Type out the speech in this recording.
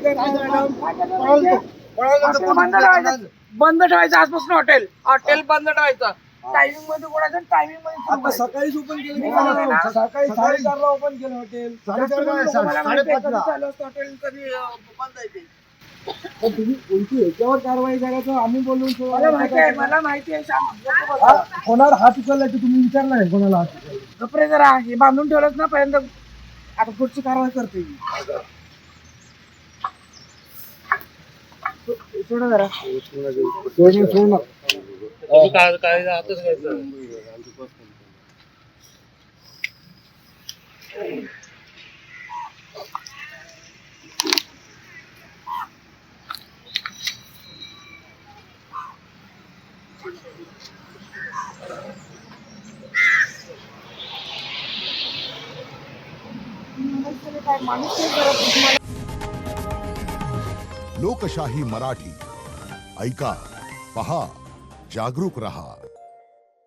काय करणार मॅडम? बंद ठेवायचं आजपासून. हॉटेल बंद ठेवायचं. टायमिंग मध्ये कोणाचं टायमिंग मध्ये आता सकाळीच ओपन केलं. सकाळी 4:30ला ओपन केलं हॉटेल. 5:30ला चालू असतं हॉटेल, कधी बंद आहे ते. तुम्ही कोणती याच्यावर कारवाई करायचं आम्ही बोलून मला माहिती आहे. कोणाला हात उचलला की तुम्ही विचारला आहे कोणाला हात उचलला? कपडे जरा हे बांधून ठेवलंच ना पर्यंत. आता पुढची कारवाई करते मी. सोडा जरा. सोड. काय आताच घ्यायचं. लोकशाही मराठी ऐका, पहा, जागरूक रहा.